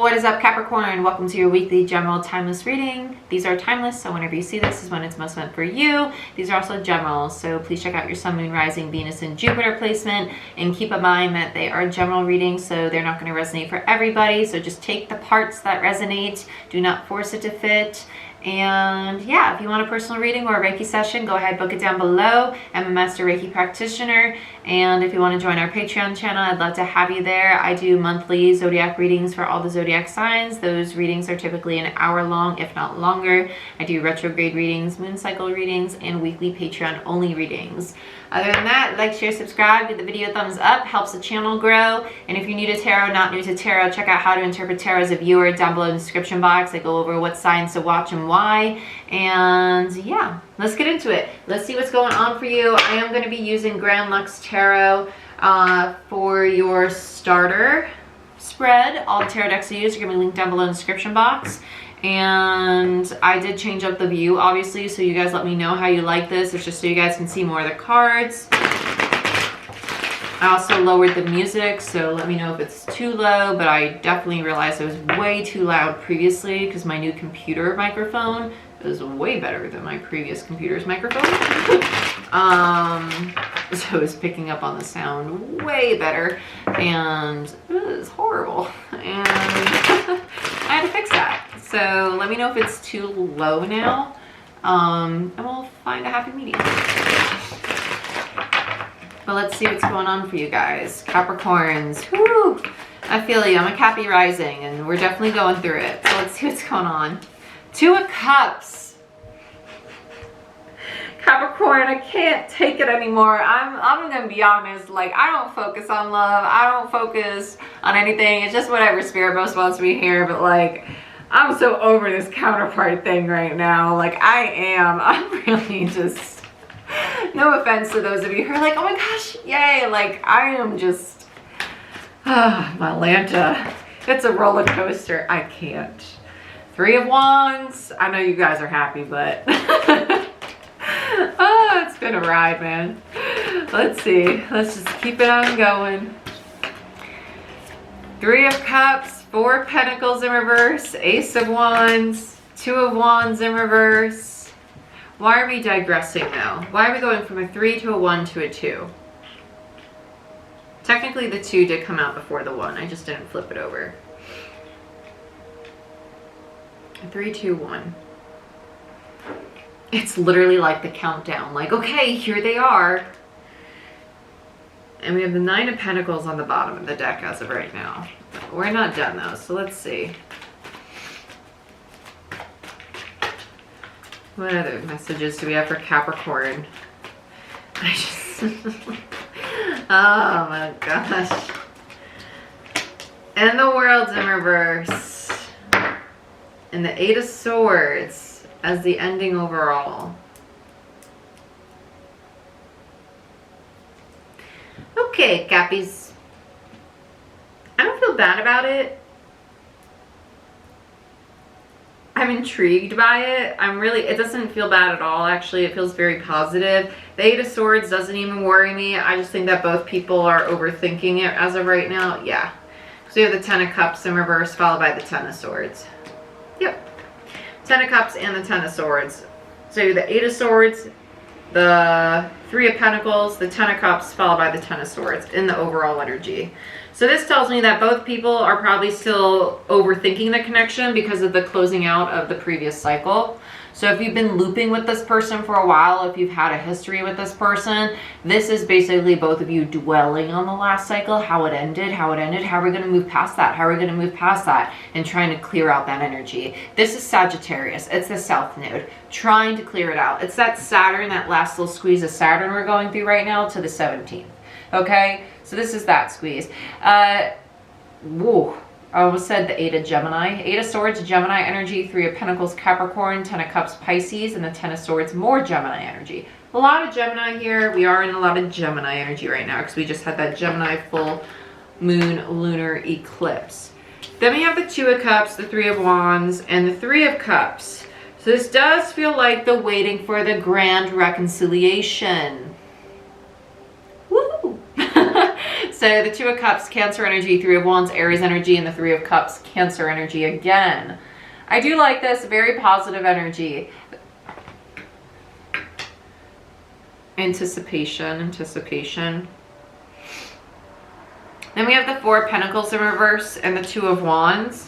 What is up, Capricorn? Welcome to your weekly general timeless reading. These are timeless, so whenever you see this is when it's most meant for you. These are also general, so please check out your sun, moon, rising, Venus, and Jupiter placement, and keep in mind that they are general readings, so they're not going to resonate for everybody. So just take the parts that resonate. Do not force it to fit. And yeah, if you want a personal reading or a Reiki session, go ahead, book it down below. I'm a master Reiki practitioner, and if you want to join our Patreon channel, I'd love to have you there. I do monthly zodiac readings for all the zodiac signs. Those readings are typically an hour long, if not longer. I do retrograde readings, moon cycle readings, and weekly Patreon only readings. Other than that, like, share, subscribe, give the video a thumbs up, helps the channel grow. And if you're new to tarot, not new to tarot, check out How to Interpret Tarot as a Viewer down below in the description box. I go over what signs to watch and why. And yeah, let's get into it. Let's see what's going on for you. I am going to be using Grand Luxe Tarot for your starter spread. All the tarot decks I use are going to be linked down below in the description box. And I did change up the view, obviously, so you guys let me know how you like this. It's just so you guys can see more of the cards. I also lowered the music, so let me know if it's too low, but I definitely realized it was way too loud previously because my new computer microphone is way better than my previous computer's microphone. So it's picking up on the sound way better, and it was horrible. And I had to fix that. So let me know if it's too low now, and we'll find a happy medium. But let's see what's going on for you guys. Capricorns, whoo! I feel you, I'm a Cappy rising, and we're definitely going through it. So let's see what's going on. Two of Cups. Capricorn, I can't take it anymore. I'm gonna be honest, like, I don't focus on love. I don't focus on anything. It's just whatever spirit most wants me to hear, but like, I'm so over this counterpart thing right now. Like, I'm really just, no offense to those of you who are like, oh my gosh, yay. Like, I am just, my Lanta. It's a roller coaster. I can't. Three of Wands. I know you guys are happy, but oh, it's been a ride, man. Let's see. Let's just keep it on going. Three of Cups. Four of Pentacles in reverse, Ace of Wands, Two of Wands in reverse. Why are we digressing now? Why are we going from a 3 to a 1 to a 2? Technically the 2 did come out before the 1. I just didn't flip it over. 3, 2, 1. It's literally like the countdown. Like, okay, here they are. And we have the 9 of Pentacles on the bottom of the deck as of right now. We're not done though, so let's see. What other messages do we have for Capricorn? Oh my gosh. And the World's in reverse. And the 8 of Swords as the ending overall. Okay, Cappies. I don't feel bad about it. I'm intrigued by it. It doesn't feel bad at all, actually. It feels very positive. The 8 of Swords doesn't even worry me. I just think that both people are overthinking it as of right now. Yeah. So you have the 10 of Cups in reverse followed by the 10 of Swords. Yep. 10 of Cups and the 10 of Swords. So you have the 8 of Swords, the 3 of Pentacles, the 10 of Cups, followed by the 10 of Swords in the overall energy. So this tells me that both people are probably still overthinking the connection because of the closing out of the previous cycle. So if you've been looping with this person for a while, if you've had a history with this person, this is basically both of you dwelling on the last cycle, how it ended, how are we going to move past that, how are we going to move past that, and trying to clear out that energy. This is Sagittarius. It's the South Node, trying to clear it out. It's that Saturn, that last little squeeze of Saturn we're going through right now to the 17th. Okay, so this is that squeeze. Whoa. I almost said the 8 of Gemini. 8 of Swords, Gemini energy. 3 of Pentacles, Capricorn. 10 of Cups, Pisces. And the 10 of Swords, more Gemini energy. A lot of Gemini here. We are in a lot of Gemini energy right now because we just had that Gemini full moon lunar eclipse. Then we have the 2 of Cups, the 3 of Wands, and the 3 of Cups. So this does feel like the waiting for the grand reconciliation. Woo! So the Two of Cups, Cancer energy, Three of Wands, Aries energy, and the Three of Cups, Cancer energy again. I do like this, very positive energy. Anticipation. Then we have the Four of Pentacles in reverse and the Two of Wands.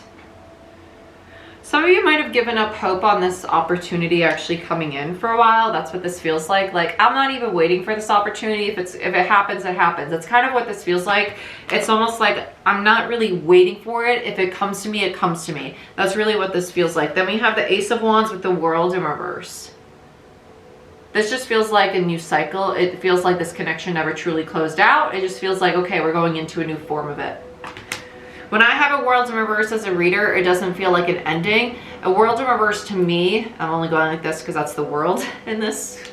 Some of you might have given up hope on this opportunity actually coming in for a while. That's what this feels like. Like, I'm not even waiting for this opportunity. If it happens, it happens. It's kind of what this feels like. It's almost like I'm not really waiting for it. If it comes to me, it comes to me. That's really what this feels like. Then we have the Ace of Wands with the World in reverse. This just feels like a new cycle. It feels like this connection never truly closed out. It just feels like, okay, we're going into a new form of it. When I have a World in reverse as a reader, it doesn't feel like an ending. A World in reverse to me, I'm only going like this because that's the world in this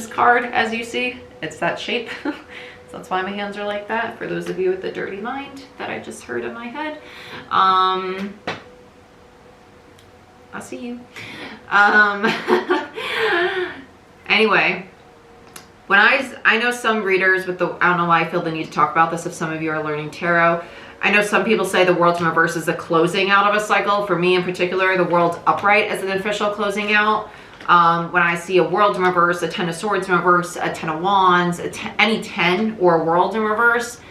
card, as you see. It's that shape. So that's why my hands are like that, for those of you with the dirty mind that I just heard in my head. I see you. Anyway, when I know some readers with the, I don't know why I feel the need to talk about this if some of you are learning tarot. I know some people say the World in reverse is the closing out of a cycle. For me in particular, the World upright is an official closing out. When I see a World in reverse, a Ten of Swords in reverse, a Ten of Wands, any 10 or a World in reverse,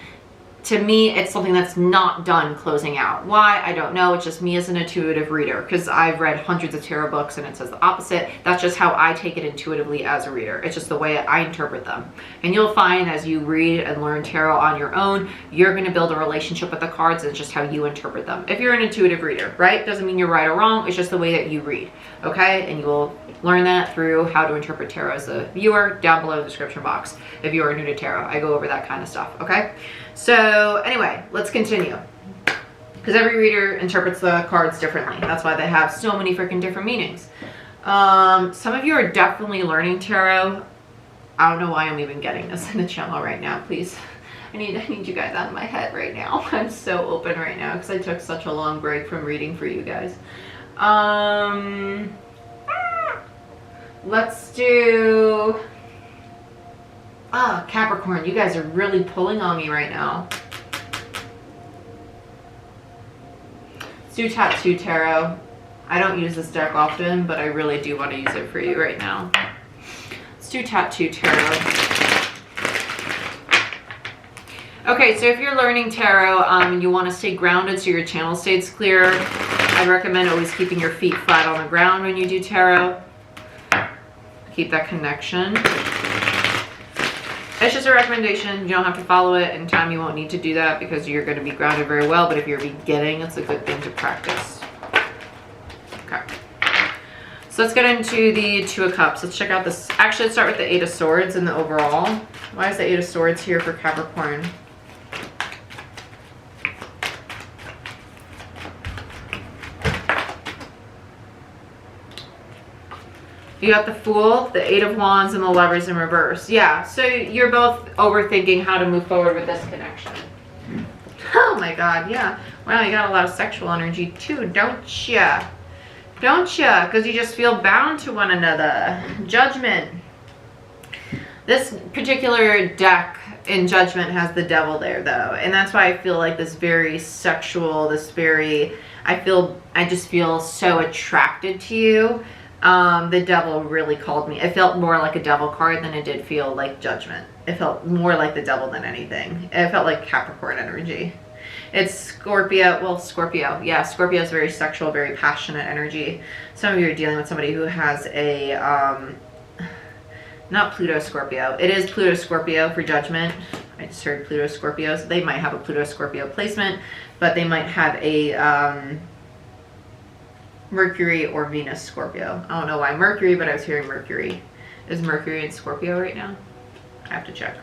to me, it's something that's not done closing out. Why? I don't know. It's just me as an intuitive reader, because I've read hundreds of tarot books and it says the opposite. That's just how I take it intuitively as a reader. It's just the way I interpret them. And you'll find as you read and learn tarot on your own, you're going to build a relationship with the cards. It's just how you interpret them. If you're an intuitive reader, right? Doesn't mean you're right or wrong. It's just the way that you read. Okay? And you will learn that through how to interpret tarot as a viewer down below in the description box. If you are new to tarot, I go over that kind of stuff. Okay? So anyway, let's continue, because every reader interprets the cards differently. That's why they have so many freaking different meanings. Some of you are definitely learning tarot. I don't know why I'm even getting this in the channel right now. Please, I need you guys out of my head right now. I'm so open right now because I took such a long break from reading for you guys. Let's do Capricorn. You guys are really pulling on me right now. Let's do Tattoo Tarot. I don't use this deck often, but I really do want to use it for you right now. Let's do Tattoo Tarot. Okay, so if you're learning tarot and you want to stay grounded so your channel stays clear, I recommend always keeping your feet flat on the ground when you do tarot. Keep that connection. It's just a recommendation. You don't have to follow it. In time, you won't need to do that because you're going to be grounded very well. But if you're beginning, it's a good thing to practice. Okay. So let's get into the Two of Cups. Let's check out this. Actually, let's start with the Eight of Swords and the overall. Why is the Eight of Swords here for Capricorn? You got the Fool, the Eight of Wands, and the Lovers in reverse. Yeah, so you're both overthinking how to move forward with this connection. Oh my God, yeah. Wow, you got a lot of sexual energy too, don't ya? Don't ya? Because you just feel bound to one another. Judgment. This particular deck in Judgment has the Devil there though. And that's why I feel like this very sexual, this very, I just feel so attracted to you. The Devil really called me. It felt more like a Devil card than it did feel like Judgment. It felt more like the Devil than anything. It felt like Capricorn energy. It's Scorpio. Well, Scorpio. Yeah, Scorpio is very sexual, very passionate energy. Some of you are dealing with somebody who has a, not Pluto Scorpio. It is Pluto Scorpio for Judgment. I just heard Pluto Scorpio. So they might have a Pluto Scorpio placement, but they might have a, Mercury or Venus Scorpio. I don't know why Mercury, but I was hearing Mercury. Is Mercury in Scorpio right now? I have to check.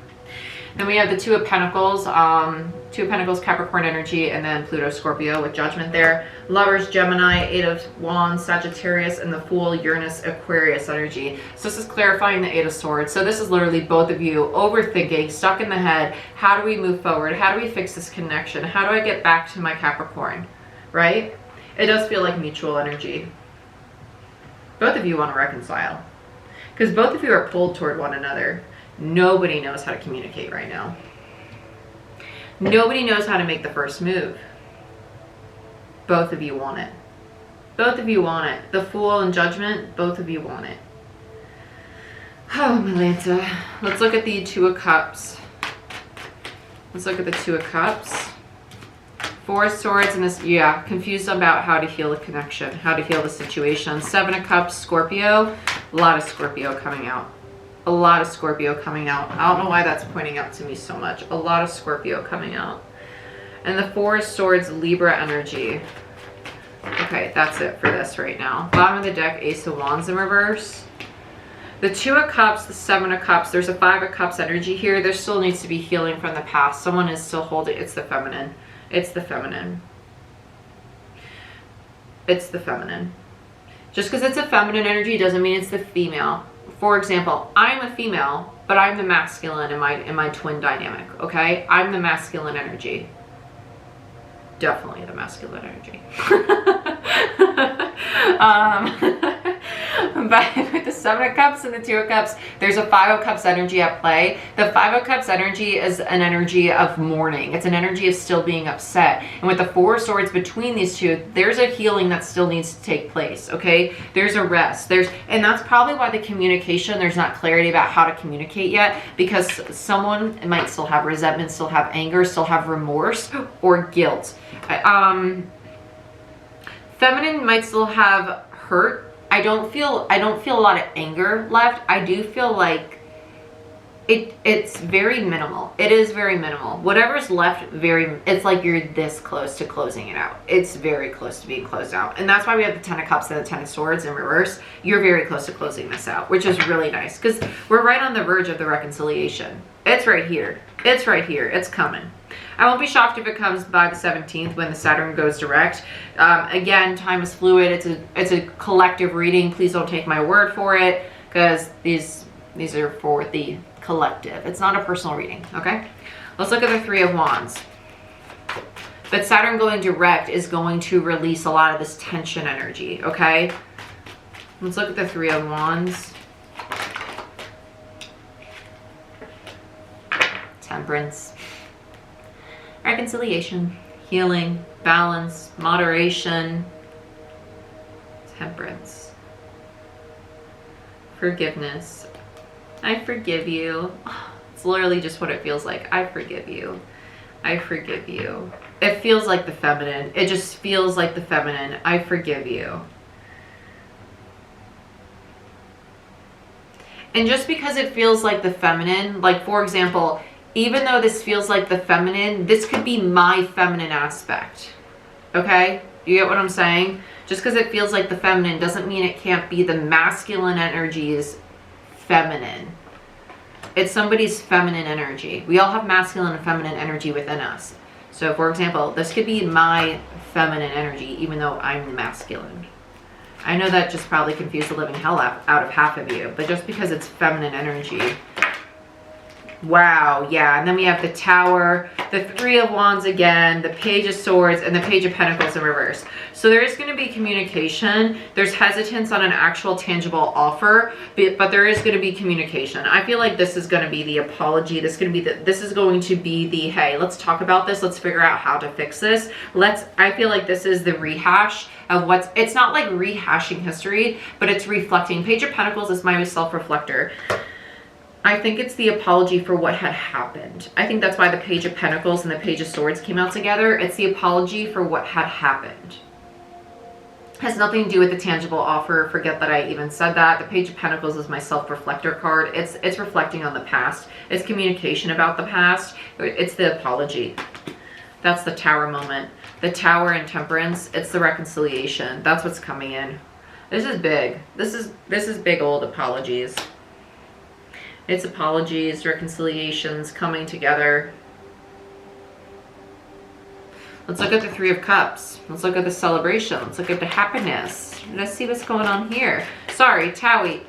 Then we have the Two of Pentacles. Two of Pentacles, Capricorn energy, and then Pluto Scorpio with Judgment there. Lovers, Gemini, Eight of Wands, Sagittarius, and the Fool, Uranus, Aquarius energy. So this is clarifying the Eight of Swords. So this is literally both of you overthinking, stuck in the head. How do we move forward? How do we fix this connection? How do I get back to my Capricorn? Right? It does feel like mutual energy. Both of you want to reconcile. Because both of you are pulled toward one another. Nobody knows how to communicate right now. Nobody knows how to make the first move. Both of you want it. Both of you want it. The Fool and Judgment, both of you want it. Oh, Melanta. Let's look at the Two of Cups. Let's look at the Two of Cups. Four of Swords and this, yeah, confused about how to heal the connection, how to heal the situation. Seven of Cups, Scorpio. A lot of Scorpio coming out. A lot of Scorpio coming out. I don't know why that's pointing out to me so much. A lot of Scorpio coming out. And the Four of Swords, Libra energy. Okay, that's it for this right now. Bottom of the deck, Ace of Wands in reverse. The Two of Cups, the Seven of Cups. There's a Five of Cups energy here. There still needs to be healing from the past. Someone is still holding. It's the feminine. It's the feminine. It's the feminine. Just because it's a feminine energy doesn't mean it's the female. For example, I'm a female, but I'm the masculine in my twin dynamic, okay? I'm the masculine energy. Definitely the masculine energy. But with the Seven of Cups and the Two of Cups, there's a Five of Cups energy at play. The Five of Cups energy is an energy of mourning. It's an energy of still being upset. And with the Four of Swords between these two, there's a healing that still needs to take place, okay? There's a rest. And that's probably why the communication, there's not clarity about how to communicate yet, because someone might still have resentment, still have anger, still have remorse or guilt. Feminine might still have hurt. I don't feel a lot of anger left. I do feel like it's very minimal. It is very minimal. Whatever's left, it's like you're this close to closing it out. It's very close to being closed out. And that's why we have the Ten of Cups and the Ten of Swords in reverse. You're very close to closing this out, which is really nice because we're right on the verge of the reconciliation. It's right here. It's right here. It's coming. I won't be shocked if it comes by the 17th when the Saturn goes direct. Again, time is fluid. It's a collective reading. Please don't take my word for it because these are for the collective. It's not a personal reading, okay? Let's look at the Three of Wands. But Saturn going direct is going to release a lot of this tension energy, okay? Let's look at the Three of Wands. Temperance. Reconciliation, healing, balance, moderation, temperance, forgiveness. I forgive you. It's literally just what it feels like. I forgive you. I forgive you. It feels like the feminine. It just feels like the feminine. I forgive you. And just because it feels like the feminine, like for example, even though this feels like the feminine, this could be my feminine aspect. Okay? You get what I'm saying? Just because it feels like the feminine doesn't mean it can't be the masculine energy's feminine. It's somebody's feminine energy. We all have masculine and feminine energy within us. So for example, this could be my feminine energy, even though I'm the masculine. I know that just probably confused the living hell out of half of you, but just because it's feminine energy. Wow, yeah, and then we have the Tower, the Three of Wands again, the Page of Swords, and the Page of Pentacles in reverse. So there is going to be communication. There's hesitance on an actual tangible offer, but there is going to be communication. I feel like this is going to be the apology. This is going to be the, hey, let's talk about this. Let's figure out how to fix this. I feel like this is the rehash of it's not like rehashing history, but it's reflecting. Page of Pentacles is my self-reflector. I think it's the apology for what had happened. I think that's why the Page of Pentacles and the Page of Swords came out together. It's the apology for what had happened. Has nothing to do with the tangible offer. Forget that I even said that. The Page of Pentacles is my self-reflector card. It's reflecting on the past. It's communication about the past. It's the apology. That's the Tower moment. The Tower and Temperance, it's the reconciliation. That's what's coming in. This is big. This is big old apologies. It's apologies, reconciliations, coming together. Let's look at the Three of Cups. Let's look at the celebration. Let's look at the happiness. Let's see what's going on here. Sorry, Tower,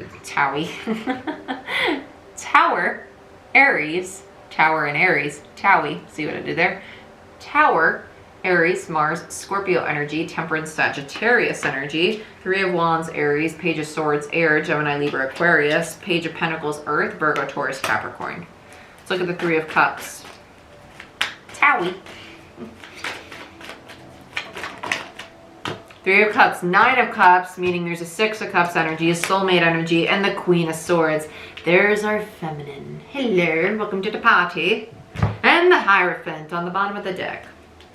Aries, Tower and Aries, Towie, see what I did there? Tower, Aries, Mars, Scorpio energy, Temperance, Sagittarius energy, Three of Wands, Aries, Page of Swords, Air, Gemini, Libra, Aquarius, Page of Pentacles, Earth, Virgo, Taurus, Capricorn. Let's look at the Three of Cups. Tower. Wowie. Three of Cups, Nine of Cups, meaning there's a Six of Cups energy, a soulmate energy, and the Queen of Swords. There's our feminine. Hello, welcome to the party. And the Hierophant on the bottom of the deck.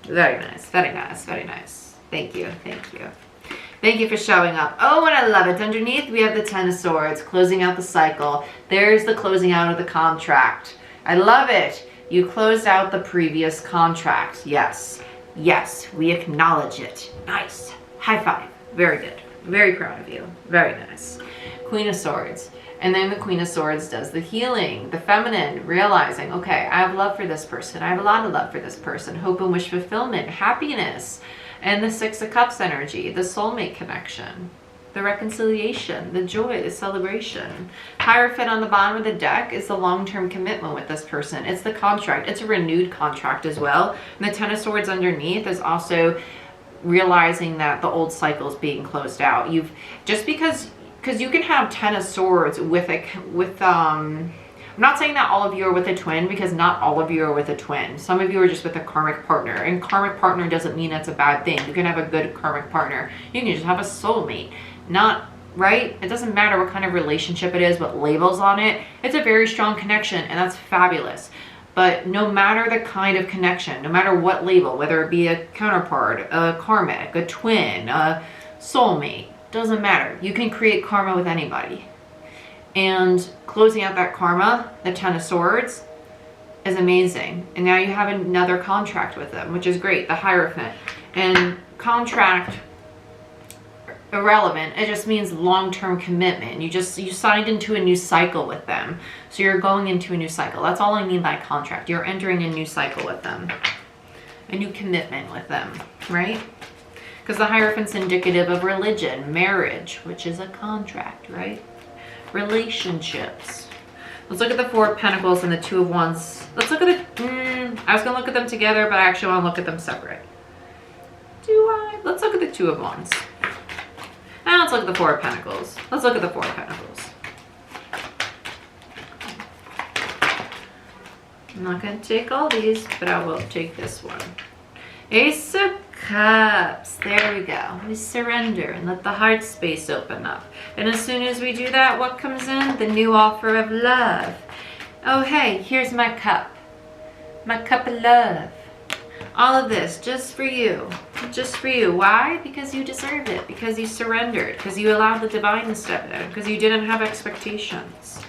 Very nice, very nice, very nice. Thank you, thank you. Thank you for showing up. Oh, and I love it. Underneath, we have the Ten of Swords, closing out the cycle. There's the closing out of the contract. I love it. You closed out the previous contract. Yes, yes, we acknowledge it. Nice. High five. Very good. Very proud of you. Very nice. Queen of Swords. And then the Queen of Swords does the healing, the feminine, realizing, okay, I have love for this person. I have a lot of love for this person. Hope and wish fulfillment, happiness. And the Six of Cups energy, the soulmate connection, the reconciliation, the joy, the celebration. Hierophant on the bottom of the deck is the long-term commitment with this person. It's the contract. It's a renewed contract as well. And the Ten of Swords underneath is also realizing that the old cycle is being closed out. You've just because you can have Ten of Swords with I'm not saying that all of you are with a twin, because not all of you are with a twin. Some of you are just with a karmic partner, and karmic partner doesn't mean that's a bad thing. You can have a good karmic partner. You can just have a soulmate. Not right. It doesn't matter what kind of relationship it is, what labels on it. It's a very strong connection, and that's fabulous. But no matter the kind of connection, no matter what label, whether it be a counterpart, a karmic, a twin, a soulmate, doesn't matter. You can create karma with anybody. And closing out that karma, the Ten of Swords, is amazing. And now you have another contract with them, which is great, the Hierophant. And contract, irrelevant. It just means long-term commitment. You signed into a new cycle with them. So you're going into a new cycle. That's all I mean by contract. You're entering a new cycle with them. A new commitment with them, right? Because the Hierophant's indicative of religion, marriage, which is a contract, right? Relationships. Let's look at the Four of Pentacles and the Two of Wands. Let's look at the, I was going to look at them together, but I actually want to look at them separate. Do I? Let's look at the Two of Wands. And let's look at the Four of Pentacles. Let's look at the Four of Pentacles. I'm not going to take all these, but I will take this one. Ace of Cups. There we go. We surrender and let the heart space open up. And as soon as we do that, what comes in? The new offer of love. Oh, hey, here's my cup. My cup of love. All of this just for you. Just for you. Why? Because you deserve it. Because you surrendered. Because you allowed the divine to step in. Because you didn't have expectations.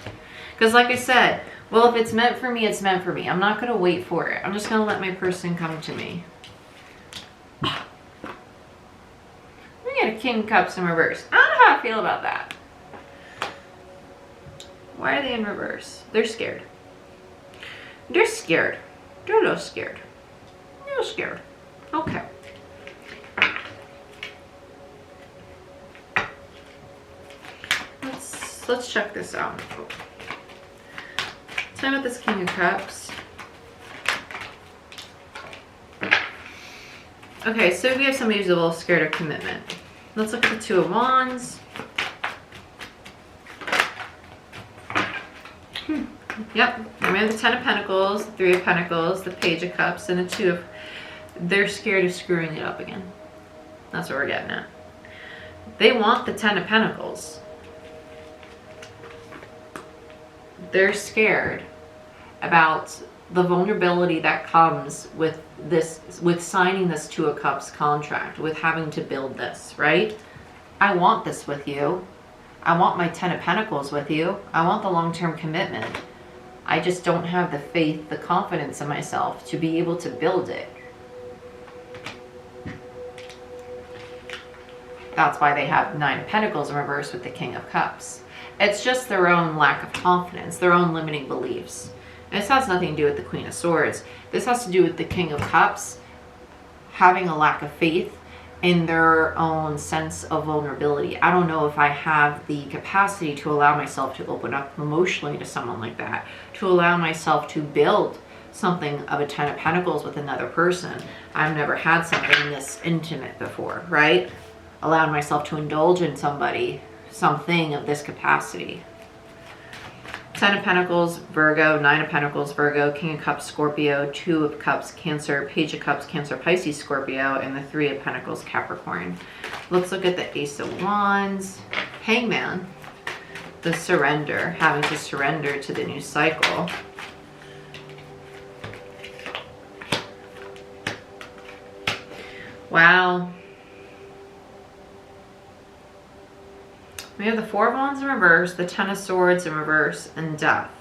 Because like I said, well, if it's meant for me, it's meant for me. I'm not going to wait for it. I'm just going to let my person come to me. We got a King of Cups in reverse. I don't know how I feel about that. Why are they in reverse? They're scared. They're scared. They're a little scared. A little scared. Okay. Let's check this out. Tell me about this King of Cups. Okay, so we have somebody who's a little scared of commitment. Let's look at the Two of Wands. Yep, and we have the Ten of Pentacles, the Three of Pentacles, the Page of Cups, and the Two of... They're scared of screwing it up again. That's what we're getting at. They want the Ten of Pentacles. They're scared about the vulnerability that comes with this, with signing this Two of Cups contract, with having to build this, right? I want this with you. I want my Ten of Pentacles with you. I want the long-term commitment. I just don't have the faith, the confidence in myself to be able to build it. That's why they have Nine of Pentacles in reverse with the King of Cups. It's just their own lack of confidence, their own limiting beliefs. And this has nothing to do with the Queen of Swords. This has to do with the King of Cups having a lack of faith in their own sense of vulnerability. I don't know if I have the capacity to allow myself to open up emotionally to someone like that, to allow myself to build something of a Ten of Pentacles with another person. I've never had something this intimate before, right? Allowed myself to indulge in somebody, something of this capacity. Ten of Pentacles, Virgo. Nine of Pentacles, Virgo. King of Cups, Scorpio. Two of Cups, Cancer. Page of Cups, Cancer, Pisces, Scorpio. And the Three of Pentacles, Capricorn. Let's look at the Ace of Wands. Hangman. The surrender. Having to surrender to the new cycle. Wow. We have the Four of Wands in reverse, the Ten of Swords in reverse, and Death.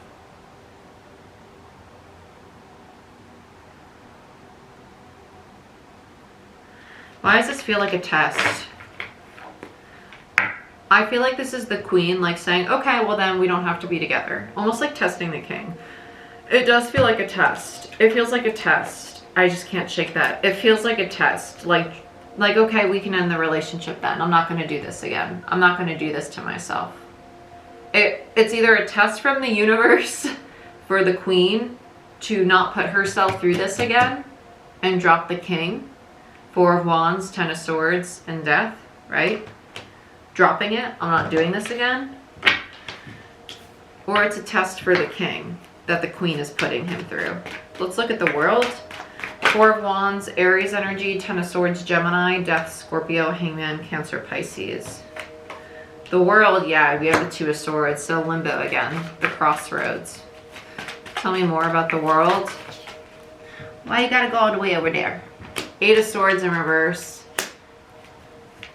Why does this feel like a test? I feel like this is the Queen, like saying, okay, well then we don't have to be together. Almost like testing the King. It does feel like a test. It feels like a test. I just can't shake that. It feels like a test. Like, okay, we can end the relationship then. I'm not going to do this again. I'm not going to do this to myself. It's either a test from the universe for the Queen to not put herself through this again and drop the King. Four of Wands, Ten of Swords, and Death, right? Dropping it. I'm not doing this again. Or it's a test for the King that the Queen is putting him through. Let's look at the World. Four of Wands, Aries energy, Ten of Swords, Gemini, Death, Scorpio, Hangman, Cancer, Pisces. The World, yeah, we have the Two of Swords, so limbo again, the crossroads. Tell me more about the World. Why you gotta go all the way over there? Eight of Swords in reverse.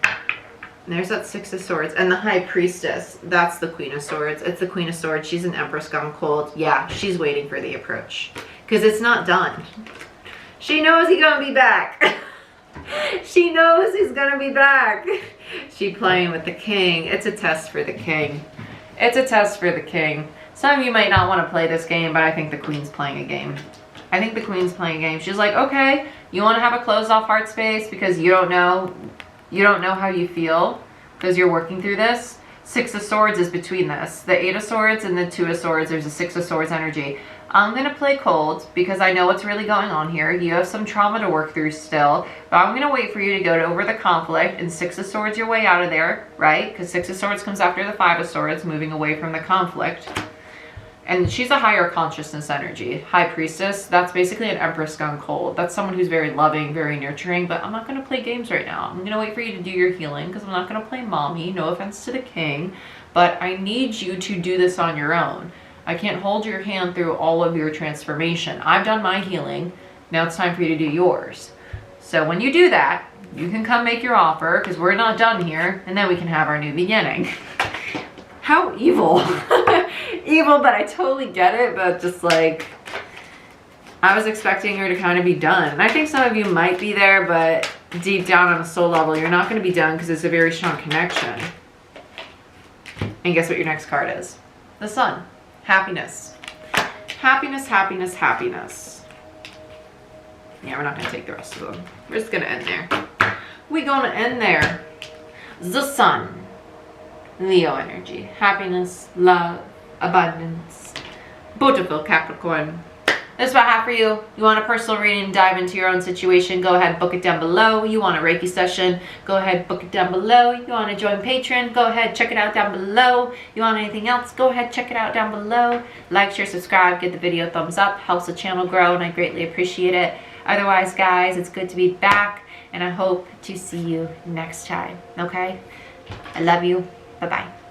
And there's that Six of Swords. And the High Priestess, that's the Queen of Swords. It's the Queen of Swords. She's an Empress gone cold. Yeah, she's waiting for the approach. Because it's not done. She knows he's gonna be back. She knows he's gonna be back. She playing with the King. It's a test for the King. It's a test for the King. Some of you might not want to play this game, but I think the Queen's playing a game. I think the Queen's playing a game. She's like, okay, you want to have a closed off heart space because you don't know how you feel because you're working through this. Six of Swords is between this. The Eight of Swords and the Two of Swords, there's a Six of Swords energy. I'm going to play cold because I know what's really going on here. You have some trauma to work through still, but I'm going to wait for you to go over the conflict and Six of Swords your way out of there, right? Because Six of Swords comes after the Five of Swords, moving away from the conflict. And she's a higher consciousness energy. High Priestess, that's basically an Empress gone cold. That's someone who's very loving, very nurturing, but I'm not going to play games right now. I'm going to wait for you to do your healing because I'm not going to play mommy. No offense to the King, but I need you to do this on your own. I can't hold your hand through all of your transformation. I've done my healing. Now it's time for you to do yours. So when you do that, you can come make your offer because we're not done here, and then we can have our new beginning. How evil. Evil, but I totally get it, but just like, I was expecting her to kind of be done. And I think some of you might be there, but deep down on a soul level, you're not going to be done because it's a very strong connection. And guess what your next card is? The Sun. Happiness. Happiness, happiness, happiness. Yeah, we're not going to take the rest of them. We're just going to end there. We're going to end there. The Sun. Leo energy. Happiness, love, abundance. Beautiful Capricorn. That's what I have for you. You want a personal reading, dive into your own situation, go ahead, book it down below. You want a Reiki session, go ahead, book it down below. You want to join Patreon, go ahead, check it out down below. You want anything else, go ahead, check it out down below. Like, share, subscribe, give the video a thumbs up. Helps the channel grow, and I greatly appreciate it. Otherwise, guys, it's good to be back, and I hope to see you next time, okay? I love you. Bye-bye.